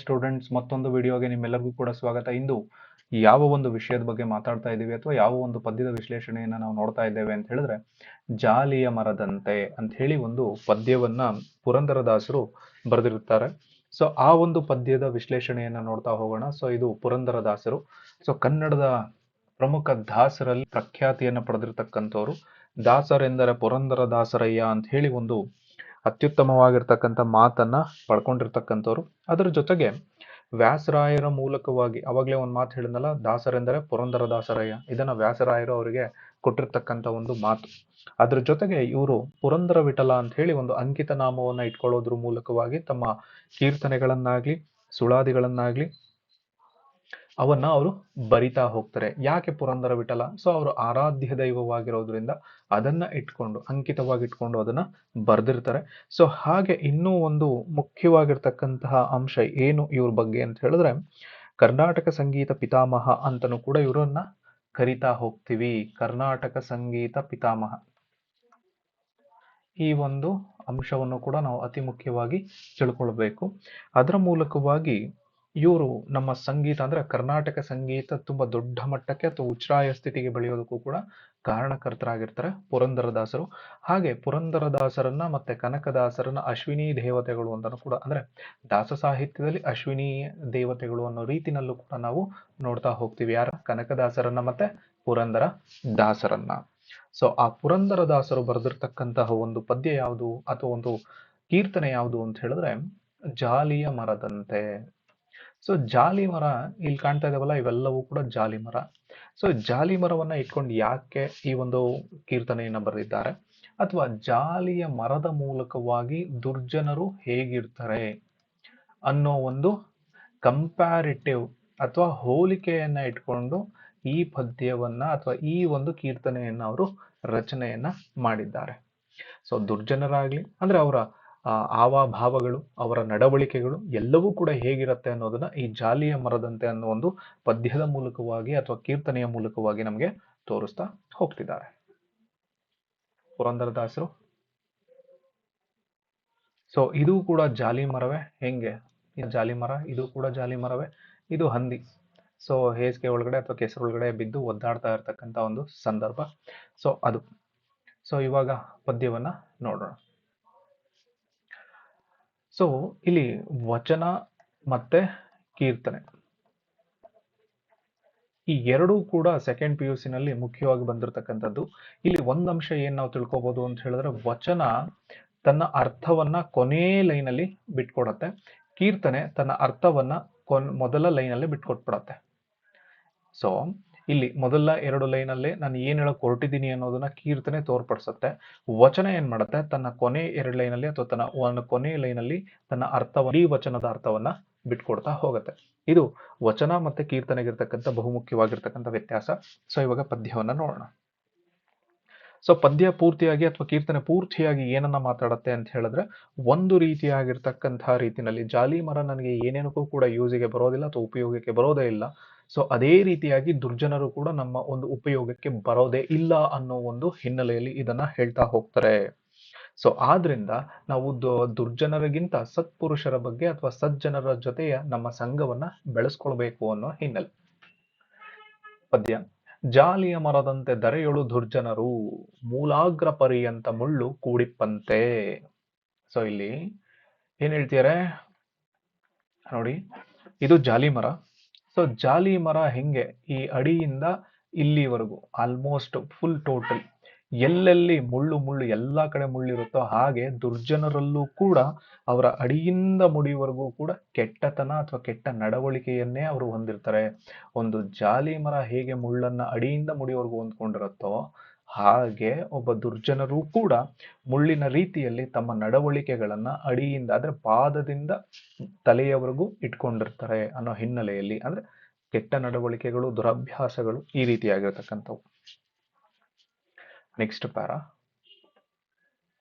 Students, ಮತ್ತೊಂದು ವಿಡಿಯೋಗೆ ನಿಮ್ಮೆಲ್ಲರಿಗೂ ಕೂಡ ಸ್ವಾಗತ. ಇಂದು ಯಾವ ಒಂದು ವಿಷಯದ ಬಗ್ಗೆ ಮಾತಾಡ್ತಾ ಇದ್ದೀವಿ ಅಥವಾ ಯಾವ ಒಂದು ಪದ್ಯದ ವಿಶ್ಲೇಷಣೆಯನ್ನ ನಾವು ನೋಡ್ತಾ ಇದ್ದೇವೆ ಅಂತ ಹೇಳಿದ್ರೆ, ಜಾಲಿಯ ಮರದಂತೆ ಅಂತ ಹೇಳಿ ಒಂದು ಪದ್ಯವನ್ನ ಪುರಂದರದಾಸರು ಬರೆದಿರುತ್ತಾರೆ. ಸೊ ಆ ಒಂದು ಪದ್ಯದ ವಿಶ್ಲೇಷಣೆಯನ್ನ ನೋಡ್ತಾ ಹೋಗೋಣ. ಸೊ ಇದು ಪುರಂದರದಾಸರು. ಸೊ ಕನ್ನಡದ ಪ್ರಮುಖ ದಾಸರಲ್ಲಿ ಪ್ರಖ್ಯಾತಿಯನ್ನ ಪಡೆದಿರ್ತಕ್ಕಂಥವ್ರು. ದಾಸರೆಂದರೆ ಪುರಂದರದಾಸರಯ್ಯ ಅಂತ ಹೇಳಿ ಒಂದು ಅತ್ಯುತ್ತಮವಾಗಿರ್ತಕ್ಕಂಥ ಮಾತನ್ನ ಪಡ್ಕೊಂಡಿರ್ತಕ್ಕಂಥವ್ರು. ಅದರ ಜೊತೆಗೆ ವ್ಯಾಸರಾಯರ ಮೂಲಕವಾಗಿ, ಅವಾಗಲೇ ಒಂದು ಮಾತು ಹೇಳಿದ್ನಲ್ಲ, ದಾಸರೆಂದರೆ ಪುರಂದರದಾಸರಯ್ಯ, ಇದನ್ನ ವ್ಯಾಸರಾಯರು ಅವರಿಗೆ ಕೊಟ್ಟಿರ್ತಕ್ಕಂಥ ಒಂದು ಮಾತು. ಅದ್ರ ಜೊತೆಗೆ ಇವರು ಪುರಂದರ ವಿಠಲ ಅಂತ ಹೇಳಿ ಒಂದು ಅಂಕಿತ ನಾಮವನ್ನ ಇಟ್ಕೊಳ್ಳೋದ್ರ ಮೂಲಕವಾಗಿ ತಮ್ಮ ಕೀರ್ತನೆಗಳನ್ನಾಗ್ಲಿ ಸುಳಾದಿಗಳನ್ನಾಗ್ಲಿ ಅವನ್ನ ಅವರು ಬರಿತಾ ಹೋಗ್ತಾರೆ. ಯಾಕೆ ಪುರಂದರ ವಿಠಲ? ಸೊ ಅವರು ಆರಾಧ್ಯ ದೈವವಾಗಿರೋದ್ರಿಂದ ಅದನ್ನ ಇಟ್ಕೊಂಡು, ಅಂಕಿತವಾಗಿ ಇಟ್ಕೊಂಡು ಅದನ್ನ ಬರ್ದಿರ್ತಾರೆ. ಸೊ ಹಾಗೆ ಇನ್ನೂ ಒಂದು ಮುಖ್ಯವಾಗಿರ್ತಕ್ಕಂತಹ ಅಂಶ ಏನು ಇವ್ರ ಬಗ್ಗೆ ಅಂತ ಹೇಳಿದ್ರೆ, ಕರ್ನಾಟಕ ಸಂಗೀತ ಪಿತಾಮಹ ಅಂತನೂ ಕೂಡ ಇವರನ್ನ ಕರಿತಾ ಹೋಗ್ತೀವಿ. ಕರ್ನಾಟಕ ಸಂಗೀತ ಪಿತಾಮಹ, ಈ ಒಂದು ಅಂಶವನ್ನು ಕೂಡ ನಾವು ಅತಿ ಮುಖ್ಯವಾಗಿ ತಿಳ್ಕೊಳ್ಬೇಕು. ಅದರ ಮೂಲಕವಾಗಿ ಇವರು ನಮ್ಮ ಸಂಗೀತ ಅಂದ್ರೆ ಕರ್ನಾಟಕ ಸಂಗೀತ ತುಂಬಾ ದೊಡ್ಡ ಮಟ್ಟಕ್ಕೆ ಅಥವಾ ಉಚ್ಛ್ರಾಯ ಸ್ಥಿತಿಗೆ ಬೆಳೆಯೋದಕ್ಕೂ ಕೂಡ ಕಾರಣಕರ್ತರಾಗಿರ್ತಾರೆ ಪುರಂದರದಾಸರು. ಹಾಗೆ ಪುರಂದರದಾಸರನ್ನ ಮತ್ತೆ ಕನಕದಾಸರನ್ನ ಅಶ್ವಿನಿ ದೇವತೆಗಳು ಅಂತಲೂ ಕೂಡ, ಅಂದ್ರೆ ದಾಸ ಸಾಹಿತ್ಯದಲ್ಲಿ ಅಶ್ವಿನಿ ದೇವತೆಗಳು ಅನ್ನೋ ರೀತಿನಲ್ಲೂ ಕೂಡ ನಾವು ನೋಡ್ತಾ ಹೋಗ್ತೀವಿ. ಯಾರ? ಕನಕದಾಸರನ್ನ ಮತ್ತೆ ಪುರಂದರ ದಾಸರನ್ನ. ಸೊ ಆ ಪುರಂದರದಾಸರು ಬರೆದಿರ್ತಕ್ಕಂತಹ ಒಂದು ಪದ್ಯ ಯಾವುದು ಅಥವಾ ಒಂದು ಕೀರ್ತನೆ ಯಾವುದು ಅಂತ ಹೇಳಿದ್ರೆ, ಜಾಲಿಯ ಮರದಂತೆ. ಸೊ ಜಾಲಿ ಮರ ಇಲ್ಲಿ ಕಾಣ್ತಾ ಇದಾವಲ್ಲ, ಇವೆಲ್ಲವೂ ಕೂಡ ಜಾಲಿ ಮರ. ಸೊ ಜಾಲಿ ಮರವನ್ನ ಇಟ್ಕೊಂಡು ಯಾಕೆ ಈ ಒಂದು ಕೀರ್ತನೆಯನ್ನ ಬರೆದಿದ್ದಾರೆ, ಅಥವಾ ಜಾಲಿಯ ಮರದ ಮೂಲಕವಾಗಿ ದುರ್ಜನರು ಹೇಗಿರ್ತಾರೆ ಅನ್ನೋ ಒಂದು ಕಂಪ್ಯಾರಿಟಿವ್ ಅಥವಾ ಹೋಲಿಕೆಯನ್ನ ಇಟ್ಕೊಂಡು ಈ ಪದ್ಯವನ್ನ ಅಥವಾ ಈ ಒಂದು ಕೀರ್ತನೆಯನ್ನ ಅವರು ರಚನೆಯನ್ನ ಮಾಡಿದ್ದಾರೆ. ಸೊ ದುರ್ಜನರಾಗ್ಲಿ ಅಂದ್ರೆ ಅವರ ಹಾವಭಾವಗಳು, ಅವರ ನಡವಳಿಕೆಗಳು ಎಲ್ಲವೂ ಕೂಡ ಹೇಗಿರುತ್ತೆ ಅನ್ನೋದನ್ನ ಈ ಜಾಲಿಯ ಮರದಂತೆ ಅನ್ನೋ ಒಂದು ಪದ್ಯದ ಮೂಲಕವಾಗಿ ಅಥವಾ ಕೀರ್ತನೆಯ ಮೂಲಕವಾಗಿ ನಮಗೆ ತೋರಿಸ್ತಾ ಹೋಗ್ತಿದ್ದಾರೆ ಪುರಂದರದಾಸರು. ಸೊ ಇದು ಕೂಡ ಜಾಲಿ ಮರವೇ? ಹೆಂಗೆ ಇದು ಜಾಲಿ ಮರ? ಇದು ಕೂಡ ಜಾಲಿ ಮರವೇ. ಇದು ಹಂದಿ. ಸೊ ಹೇಸಿಗೆ ಒಳಗಡೆ ಅಥವಾ ಕೆಸರು ಒಳಗಡೆ ಬಿದ್ದು ಒದ್ದಾಡ್ತಾ ಇರ್ತಕ್ಕಂಥ ಒಂದು ಸಂದರ್ಭ. ಸೊ ಅದು. ಸೊ ಇವಾಗ ಪದ್ಯವನ್ನ ನೋಡೋಣ. ಸೊ ಇಲ್ಲಿ ವಚನ ಮತ್ತೆ ಕೀರ್ತನೆ ಈ ಎರಡೂ ಕೂಡ ಸೆಕೆಂಡ್ PUC ನಲ್ಲಿ ಮುಖ್ಯವಾಗಿ ಬಂದಿರತಕ್ಕಂಥದ್ದು. ಇಲ್ಲಿ ಒಂದ್ ಅಂಶ ಏನ್ ನಾವು ತಿಳ್ಕೊಬಹುದು ಅಂತ ಹೇಳಿದ್ರೆ, ವಚನ ತನ್ನ ಅರ್ಥವನ್ನ ಕೊನೆ ಲೈನಲ್ಲಿ ಬಿಟ್ಕೊಡತ್ತೆ, ಕೀರ್ತನೆ ತನ್ನ ಅರ್ಥವನ್ನ ಮೊದಲ ಲೈನಲ್ಲಿ ಬಿಟ್ಕೊಟ್ಬಿಡತ್ತೆ. ಸೊ ಇಲ್ಲಿ ಮೊದಲ ಎರಡು ಲೈನಲ್ಲಿ ನಾನು ಏನ್ ಹೇಳಕ್ ಹೊರಟಿದ್ದೀನಿ ಅನ್ನೋದನ್ನ ಕೀರ್ತನೆ ತೋರ್ಪಡಿಸುತ್ತೆ. ವಚನ ಏನ್ ಮಾಡುತ್ತೆ, ತನ್ನ ಕೊನೆ ಎರಡು ಲೈನಲ್ಲಿ ಅಥವಾ ತನ್ನ ಒಂದು ಕೊನೆ ಲೈನಲ್ಲಿ ತನ್ನ ಅರ್ಥವನ್ನ, ಈ ವಚನದ ಅರ್ಥವನ್ನ ಬಿಟ್ಕೊಡ್ತಾ ಹೋಗುತ್ತೆ. ಇದು ವಚನ ಮತ್ತೆ ಕೀರ್ತನೆಗಿರ್ತಕ್ಕಂಥ ಬಹುಮುಖ್ಯವಾಗಿರ್ತಕ್ಕಂಥ ವ್ಯತ್ಯಾಸ. ಸೊ ಇವಾಗ ಪದ್ಯವನ್ನ ನೋಡೋಣ. ಸೊ ಪದ್ಯ ಪೂರ್ತಿಯಾಗಿ ಅಥವಾ ಕೀರ್ತನೆ ಪೂರ್ತಿಯಾಗಿ ಏನನ್ನ ಮಾತಾಡತ್ತೆ ಅಂತ ಹೇಳಿದ್ರೆ, ಒಂದು ರೀತಿಯಾಗಿರ್ತಕ್ಕಂತಹ ರೀತಿನಲ್ಲಿ ಜಾಲಿ ಮರ ನನಗೆ ಏನೇನಕ್ಕೂ ಕೂಡ ಯೂಸಿಗೆ ಬರೋದಿಲ್ಲ ಅಥವಾ ಉಪಯೋಗಕ್ಕೆ ಬರೋದೇ ಇಲ್ಲ. ಸೊ ಅದೇ ರೀತಿಯಾಗಿ ದುರ್ಜನರು ಕೂಡ ನಮ್ಮ ಒಂದು ಉಪಯೋಗಕ್ಕೆ ಬರೋದೇ ಇಲ್ಲ ಅನ್ನೋ ಒಂದು ಹಿನ್ನೆಲೆಯಲ್ಲಿ ಇದನ್ನ ಹೇಳ್ತಾ ಹೋಗ್ತಾರೆ. ಸೊ ಆದ್ರಿಂದ ನಾವು ದುರ್ಜನರಿಗಿಂತ ಸತ್ಪುರುಷರ ಬಗ್ಗೆ ಅಥವಾ ಸಜ್ಜನರ ಜೊತೆಯ ನಮ್ಮ ಸಂಘವನ್ನ ಬೆಳೆಸ್ಕೊಳ್ಬೇಕು ಅನ್ನೋ ಹಿನ್ನೆಲೆ. ಪದ್ಯ: ಜಾಲಿಯ ಮರದಂತೆ ಧರೆಯೊಳು ದುರ್ಜನರು, ಮೂಲಾಗ್ರ ಪರ್ಯಂತ ಮುಳ್ಳು ಕೂಡಿಪ್ಪಂತೆ. ಸೊ ಇಲ್ಲಿ ಏನ್ ಹೇಳ್ತಿದ್ದಾರೆ ನೋಡಿ, ಇದು ಜಾಲಿ ಮರ. ಸೊ ಜಾಲಿ ಮರ ಹೆಂಗೆ ಈ ಅಡಿಯಿಂದ ಇಲ್ಲಿವರೆಗೂ ಆಲ್ಮೋಸ್ಟ್ ಫುಲ್ ಟೋಟಲ್ ಎಲ್ಲೆಲ್ಲಿ ಮುಳ್ಳು ಎಲ್ಲಾ ಕಡೆ ಮುಳ್ಳಿರುತ್ತೋ, ಹಾಗೆ ದುರ್ಜನರಲ್ಲೂ ಕೂಡ ಅವರ ಅಡಿಯಿಂದ ಮುಡಿವರೆಗೂ ಕೂಡ ಕೆಟ್ಟತನ ಅಥವಾ ಕೆಟ್ಟ ನಡವಳಿಕೆಯನ್ನೇ ಅವರು ಹೊಂದಿರ್ತಾರೆ. ಒಂದು ಜಾಲಿ ಮರ ಹೇಗೆ ಮುಳ್ಳನ್ನ ಅಡಿಯಿಂದ ಮುಡಿವರೆಗೂ ಹೊಂದ್ಕೊಂಡಿರುತ್ತೋ, ಹಾಗೆ ಒಬ್ಬ ದುರ್ಜನರು ಕೂಡ ಮುಳ್ಳಿನ ರೀತಿಯಲ್ಲಿ ತಮ್ಮ ನಡವಳಿಕೆಗಳನ್ನ ಅಡಿಯಿಂದ ಅಂದ್ರೆ ಪಾದದಿಂದ ತಲೆಯವರೆಗೂ ಇಟ್ಕೊಂಡಿರ್ತಾರೆ ಅನ್ನೋ ಹಿನ್ನೆಲೆಯಲ್ಲಿ, ಅಂದ್ರೆ ಕೆಟ್ಟ ನಡವಳಿಕೆಗಳು, ದುರಭ್ಯಾಸಗಳು ಈ ರೀತಿಯಾಗಿರ್ತಕ್ಕಂಥವು. ನೆಕ್ಸ್ಟ್ ಪ್ಯಾರಾ: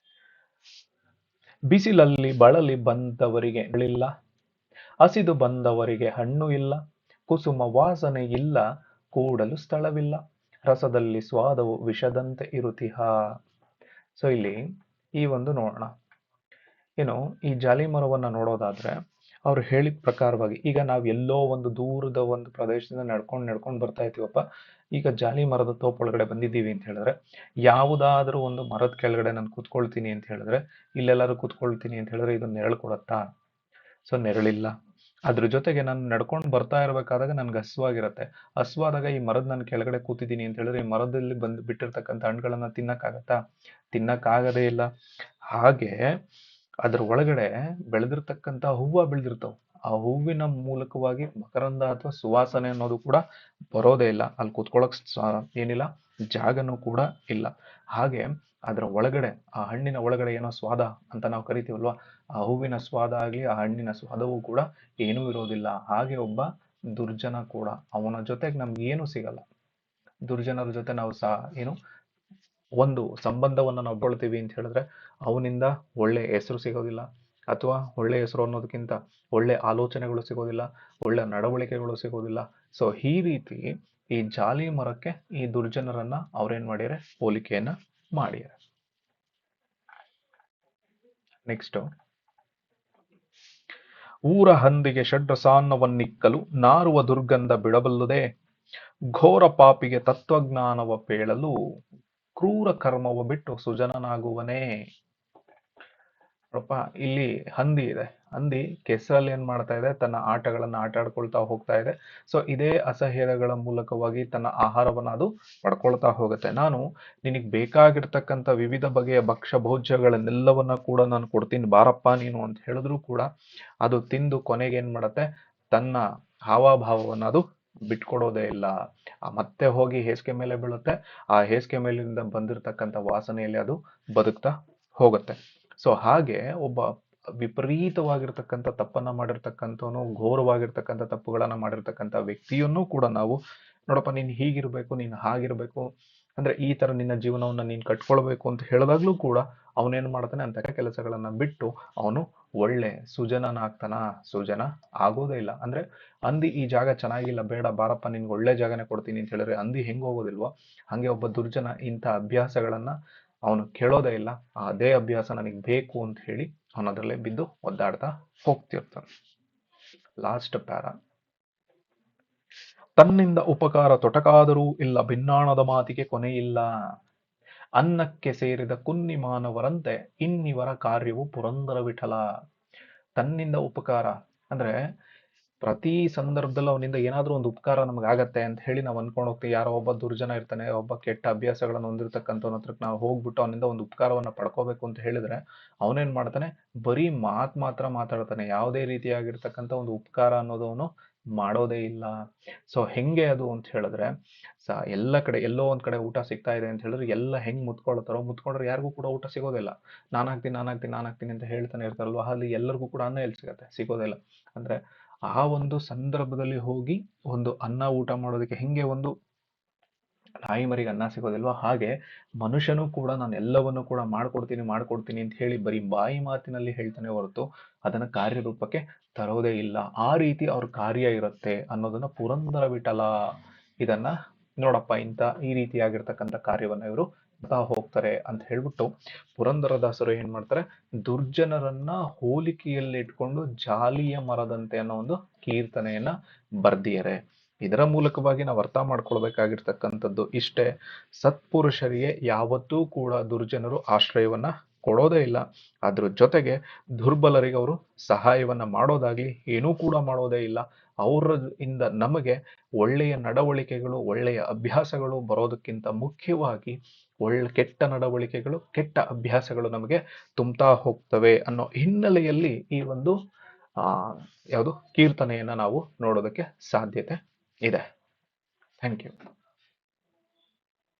ಬಿಸಿಲಲ್ಲಿ ಬಳಲಿ ಬಂದವರಿಗೆ ಇಲ್ಲ, ಹಸಿದು ಬಂದವರಿಗೆ ಹಣ್ಣು ಇಲ್ಲ, ಕುಸುಮ ವಾಸನೆ ಇಲ್ಲ, ಕೂಡಲು ಸ್ಥಳವಿಲ್ಲ, ರಸದಲ್ಲಿ ಸ್ವಾದವು ವಿಷದಂತೆ ಇರುತಿಹ. ಸೊ ಇಲ್ಲಿ ಈ ಒಂದು ನೋಡೋಣ. ಏನು, ಈ ಜಾಲಿ ಮರವನ್ನ ನೋಡೋದಾದ್ರೆ ಅವ್ರು ಹೇಳಿದ ಪ್ರಕಾರವಾಗಿ ಈಗ ನಾವು ಎಲ್ಲೋ ಒಂದು ದೂರದ ಒಂದು ಪ್ರದೇಶದಿಂದ ನಡ್ಕೊಂಡು ಬರ್ತಾ ಇದ್ದೀವಪ್ಪ. ಈಗ ಜಾಲಿ ಮರದ ತೋಪೊಳಗಡೆ ಬಂದಿದ್ದೀವಿ ಅಂತ ಹೇಳಿದ್ರೆ, ಯಾವುದಾದ್ರೂ ಒಂದು ಮರದ ಕೆಳಗಡೆ ನಾನು ಕೂತ್ಕೊಳ್ತೀನಿ ಅಂತ ಹೇಳಿದ್ರೆ, ಇಲ್ಲೆಲ್ಲಾದ್ರೂ ಕೂತ್ಕೊಳ್ತೀನಿ ಅಂತ ಹೇಳಿದ್ರೆ ಇದು ನೆರಳು ಕೊಡತ್ತಾ? ಸೊ ನೆರಳಿಲ್ಲ. ಅದ್ರ ಜೊತೆಗೆ ನಾನು ನಡ್ಕೊಂಡು ಬರ್ತಾ ಇರಬೇಕಾದಾಗ ನನ್ಗೆ ಹಸ್ವಾಗಿರತ್ತೆ. ಹಸ್ವಾದಾಗ ಈ ಮರದ ನಾನು ಕೆಳಗಡೆ ಕೂತಿದ್ದೀನಿ ಅಂತ ಹೇಳಿದ್ರೆ ಈ ಮರದಲ್ಲಿ ಬಂದು ಬಿಟ್ಟಿರ್ತಕ್ಕಂಥ ಹಣ್ಣುಗಳನ್ನ ತಿನ್ನಕ್ಕಾಗತ್ತಾ? ತಿನ್ನಕ್ಕಾಗದೇ ಇಲ್ಲ. ಹಾಗೆ ಅದ್ರ ಒಳಗಡೆ ಬೆಳೆದಿರ್ತಕ್ಕಂಥ ಹೂವ ಬೆಳೆದಿರ್ತಾವ. ಆ ಹೂವಿನ ಮೂಲಕವಾಗಿ ಮಕರಂದ ಅಥವಾ ಸುವಾಸನೆ ಅನ್ನೋದು ಕೂಡ ಬರೋದೇ ಇಲ್ಲ. ಅಲ್ಲಿ ಕೂತ್ಕೊಳ್ಳೋಕ್ ಏನಿಲ್ಲ, ಜಾಗನೂ ಕೂಡ ಇಲ್ಲ. ಹಾಗೆ ಅದರ ಒಳಗಡೆ ಆ ಹಣ್ಣಿನ ಒಳಗಡೆ ಏನೋ ಸ್ವಾದ ಅಂತ ನಾವು ಕರಿತೀವಲ್ವಾ, ಆ ಹೂವಿನ ಸ್ವಾದ ಆಗ್ಲಿ ಆ ಹಣ್ಣಿನ ಸ್ವಾದವೂ ಕೂಡ ಏನೂ ಇರೋದಿಲ್ಲ. ಹಾಗೆ ಒಬ್ಬ ದುರ್ಜನ ಕೂಡ, ಅವನ ಜೊತೆಗೆ ನಮ್ಗೆ ಏನು ಸಿಗಲ್ಲ. ದುರ್ಜನರ ಜೊತೆ ನಾವು ಏನು ಒಂದು ಸಂಬಂಧವನ್ನ ನಾವು ಬೆಳ್ತೀವಿ ಅಂತ ಹೇಳಿದ್ರೆ ಅವನಿಂದ ಒಳ್ಳೆ ಹೆಸರು ಸಿಗೋದಿಲ್ಲ, ಅಥವಾ ಒಳ್ಳೆ ಹೆಸರು ಅನ್ನೋದಕ್ಕಿಂತ ಒಳ್ಳೆ ಆಲೋಚನೆಗಳು ಸಿಗೋದಿಲ್ಲ, ಒಳ್ಳೆ ನಡವಳಿಕೆಗಳು ಸಿಗೋದಿಲ್ಲ. ಸೊ ಈ ರೀತಿ ಈ ಜಾಲಿ ಮರಕ್ಕೆ ಈ ದುರ್ಜನರನ್ನ ಅವ್ರೇನ್ ಮಾಡ್ಯಾರೆ, ಹೋಲಿಕೆಯನ್ನ ಮಾಡ್ಯಾರೆ. ನೆಕ್ಸ್ಟ್, ಊರ ಹಂದಿಗೆ ಷಡ್ರಸಾನ್ನವನ್ನಿಕ್ಕಲು ನಾರುವ ದುರ್ಗಂಧ ಬಿಡಬಲ್ಲುದೇ, ಘೋರ ಪಾಪಿಗೆ ತತ್ವಜ್ಞಾನವ ಪೇಳಲು ಕ್ರೂರ ಕರ್ಮವ ಬಿಟ್ಟು ಸುಜನನಾಗುವನೇ. ನೋಡಪ್ಪ, ಇಲ್ಲಿ ಹಂದಿ ಇದೆ. ಹಂದಿ ಕೆಸರಲ್ಲಿ ಏನ್ ಮಾಡ್ತಾ ಇದೆ, ತನ್ನ ಆಟಗಳನ್ನ ಆಟ ಆಡ್ಕೊಳ್ತಾ ಹೋಗ್ತಾ ಇದೆ. ಸೊ ಇದೇ ಅಸಹ್ಯಗಳ ಮೂಲಕವಾಗಿ ತನ್ನ ಆಹಾರವನ್ನ ಅದು ಪಡ್ಕೊಳ್ತಾ ಹೋಗುತ್ತೆ. ನಾನು ನಿನಗ್ ಬೇಕಾಗಿರ್ತಕ್ಕಂಥ ವಿವಿಧ ಬಗೆಯ ಭಕ್ಷ್ಯ ಭೋಜ್ಯಗಳನ್ನೆಲ್ಲವನ್ನ ಕೂಡ ನಾನು ಕೊಡ್ತೀನಿ, ಬಾರಪ್ಪ ನೀನು ಅಂತ ಹೇಳಿದ್ರು ಕೂಡ ಅದು ತಿಂದು ಕೊನೆಗೆ ಏನ್ ಮಾಡತ್ತೆ, ತನ್ನ ಹಾವಭಾವವನ್ನ ಅದು ಬಿಟ್ಕೊಡೋದೇ ಇಲ್ಲ. ಮತ್ತೆ ಹೋಗಿ ಹೇಸಿಗೆ ಮೇಲೆ ಬೀಳುತ್ತೆ. ಆ ಹೇಸಿಗೆ ಮೇಲಿಂದ ಬಂದಿರತಕ್ಕಂಥ ವಾಸನೆಯಲ್ಲಿ ಅದು ಬದುಕ್ತಾ ಹೋಗುತ್ತೆ. ಸೊ ಹಾಗೆ ಒಬ್ಬ ವಿಪರೀತವಾಗಿರ್ತಕ್ಕಂಥ ತಪ್ಪನ್ನ ಮಾಡಿರ್ತಕ್ಕಂಥವನು, ಘೋರವಾಗಿರ್ತಕ್ಕಂಥ ತಪ್ಪುಗಳನ್ನ ಮಾಡಿರ್ತಕ್ಕಂಥ ವ್ಯಕ್ತಿಯನ್ನು ಕೂಡ ನಾವು ನೋಡಪ್ಪ ನೀನ್ ಹೀಗಿರ್ಬೇಕು, ನೀನ್ ಹಾಗಿರ್ಬೇಕು, ಅಂದ್ರೆ ಈ ತರ ನಿನ್ನ ಜೀವನವನ್ನ ನೀನ್ ಕಟ್ಕೊಳ್ಬೇಕು ಅಂತ ಹೇಳಿದಾಗ್ಲೂ ಕೂಡ ಅವನೇನ್ ಮಾಡ್ತಾನೆ, ಅಂತ ಕೆಲಸಗಳನ್ನ ಬಿಟ್ಟು ಅವನು ಒಳ್ಳೆ ಸುಜನನಾಗ್ತಾನ? ಸುಜನ ಆಗೋದೇ ಇಲ್ಲ. ಅಂದ್ರೆ ಹಂದಿ ಈ ಜಾಗ ಚೆನ್ನಾಗಿಲ್ಲ, ಬೇಡ ಬಾರಪ್ಪ ನಿನ್ಗೆ ಒಳ್ಳೆ ಜಾಗನೇ ಕೊಡ್ತೀನಿ ಅಂತ ಹೇಳಿದ್ರೆ ಹಂದಿ ಹೆಂಗ್ ಹೋಗೋದಿಲ್ವೋ, ಹಂಗೆ ಒಬ್ಬ ದುರ್ಜನ ಇಂಥ ಅಭ್ಯಾಸಗಳನ್ನ ಅವನು ಕೇಳೋದೇ ಇಲ್ಲ. ಅದೇ ಅಭ್ಯಾಸ ನನಗೆ ಬೇಕು ಅಂತ ಹೇಳಿ ಅವನು ಅದರಲ್ಲೇ ಬಿದ್ದು ಒದ್ದಾಡ್ತಾ ಹೋಗ್ತಿರ್ತಾನೆ. ಲಾಸ್ಟ್ ಪ್ಯಾರ, ತನ್ನಿಂದ ಉಪಕಾರ ತೊಟಕಾದರೂ ಇಲ್ಲ, ಭಿನ್ನಾಣದ ಮಾತಿಗೆ ಕೊನೆಯಿಲ್ಲ, ಅನ್ನಕ್ಕೆ ಸೇರಿದ ಕುನ್ನಿ ಮಾನವರಂತೆ ಇನ್ನಿವರ ಕಾರ್ಯವು ಪುರಂದರ ವಿಠಲ. ತನ್ನಿಂದ ಉಪಕಾರ ಅಂದ್ರೆ ಪ್ರತಿ ಸಂದರ್ಭದಲ್ಲೂ ಅವನಿಂದ ಏನಾದ್ರೂ ಒಂದು ಉಪಕಾರ ನಮಗಾಗತ್ತೆ ಅಂತ ಹೇಳಿ ನಾವು ಅನ್ಕೊಂಡು ಹೋಗ್ತೀವಿ. ಯಾರೋ ಒಬ್ಬ ದುರ್ಜನ ಇರ್ತಾನೆ, ಒಬ್ಬ ಕೆಟ್ಟ ಅಭ್ಯಾಸಗಳನ್ನು ಹೊಂದಿರತಕ್ಕಂಥವನ ಹತ್ರಕ್ಕೆ ನಾವು ಹೋಗ್ಬಿಟ್ಟು ಅವನಿಂದ ಒಂದು ಉಪಕಾರವನ್ನ ಪಡ್ಕೋಬೇಕು ಅಂತ ಹೇಳಿದ್ರೆ ಅವನೇನ್ ಮಾಡ್ತಾನೆ, ಬರೀ ಮಾತ್ರ ಮಾತಾಡ್ತಾನೆ. ಯಾವುದೇ ರೀತಿಯಾಗಿರ್ತಕ್ಕಂಥ ಒಂದು ಉಪಕಾರ ಅನ್ನೋದು ಅವನು ಮಾಡೋದೇ ಇಲ್ಲ. ಸೊ ಹೆಂಗೆ ಅದು ಅಂತ ಹೇಳಿದ್ರೆ, ಎಲ್ಲ ಕಡೆ ಎಲ್ಲೋ ಒಂದ್ ಕಡೆ ಊಟ ಸಿಗ್ತಾ ಇದೆ ಅಂತ ಹೇಳಿದ್ರೆ ಎಲ್ಲ ಹೆಂಗ್ ಮುತ್ಕೊಳ್ತಾರೋ, ಮುತ್ಕೊಂಡ್ರೆ ಯಾರಿಗೂ ಕೂಡ ಊಟ ಸಿಗೋದಿಲ್ಲ. ನಾನ್ ಹಾಕ್ತೀನಿ ಅಂತ ಹೇಳ್ತಾನೆ ಇರ್ತಾರಲ್ವಾ, ಅಲ್ಲಿ ಎಲ್ಲರಿಗೂ ಕೂಡ ಅನ್ನ ಎಲ್ಲಿ ಸಿಗತ್ತೆ, ಸಿಗೋದಿಲ್ಲ. ಅಂದ್ರೆ ಆ ಒಂದು ಸಂದರ್ಭದಲ್ಲಿ ಹೋಗಿ ಒಂದು ಅನ್ನ ಊಟ ಮಾಡೋದಕ್ಕೆ ಹೆಂಗೆ ಒಂದು ನಾಯಿ ಮರಿಗೆ ಅನ್ನ ಸಿಗೋದಿಲ್ವಾ, ಹಾಗೆ ಮನುಷ್ಯನೂ ಕೂಡ ನಾನು ಎಲ್ಲವನ್ನೂ ಕೂಡ ಮಾಡ್ಕೊಡ್ತೀನಿ ಅಂತ ಹೇಳಿ ಬರೀ ಬಾಯಿ ಮಾತಿನಲ್ಲಿ ಹೇಳ್ತಾನೆ ಹೊರತು ಅದನ್ನ ಕಾರ್ಯರೂಪಕ್ಕೆ ತರೋದೇ ಇಲ್ಲ. ಆ ರೀತಿ ಅವ್ರ ಕಾರ್ಯ ಇರುತ್ತೆ ಅನ್ನೋದನ್ನ ಪುರಂದರ ವಿಠಲ ಇದನ್ನ ನೋಡಪ್ಪ, ಈ ರೀತಿಯಾಗಿರ್ತಕ್ಕಂಥ ಕಾರ್ಯವನ್ನ ಇವರು ಹೋಗ್ತಾರೆ ಅಂತ ಹೇಳ್ಬಿಟ್ಟು ಪುರಂದರದಾಸರು ಏನ್ ಮಾಡ್ತಾರೆ, ದುರ್ಜನರನ್ನ ಹೋಲಿಕೆಯಲ್ಲಿ ಇಟ್ಕೊಂಡು ಜಾಲಿಯ ಮರದಂತೆ ಅನ್ನೋ ಒಂದು ಕೀರ್ತನೆಯನ್ನ ಬರ್ದಿಯರೆ. ಇದರ ಮೂಲಕವಾಗಿ ನಾವು ಅರ್ಥ ಮಾಡ್ಕೊಳ್ಬೇಕಾಗಿರ್ತಕ್ಕಂಥದ್ದು ಇಷ್ಟೇ, ಸತ್ಪುರುಷರಿಗೆ ಯಾವತ್ತೂ ಕೂಡ ದುರ್ಜನರು ಆಶ್ರಯವನ್ನ ಕೊಡೋದೇ ಇಲ್ಲ. ಅದ್ರ ಜೊತೆಗೆ ದುರ್ಬಲರಿಗೆ ಅವರು ಸಹಾಯವನ್ನ ಮಾಡೋದಾಗ್ಲಿ ಏನೂ ಕೂಡ ಮಾಡೋದೇ ಇಲ್ಲ. ಅವರಿಂದ ನಮಗೆ ಒಳ್ಳೆಯ ನಡವಳಿಕೆಗಳು, ಒಳ್ಳೆಯ ಅಭ್ಯಾಸಗಳು ಬರೋದಕ್ಕಿಂತ ಮುಖ್ಯವಾಗಿ ಕೆಟ್ಟ ನಡವಳಿಕೆಗಳು, ಕೆಟ್ಟ ಅಭ್ಯಾಸಗಳು ನಮಗೆ ತುಂಬ್ತಾ ಹೋಗ್ತವೆ ಅನ್ನೋ ಹಿನ್ನೆಲೆಯಲ್ಲಿ ಈ ಒಂದು ಯಾವುದು ಕೀರ್ತನೆಯನ್ನ ನಾವು ನೋಡೋದಕ್ಕೆ ಸಾಧ್ಯತೆ ಇದೆ. Thank you.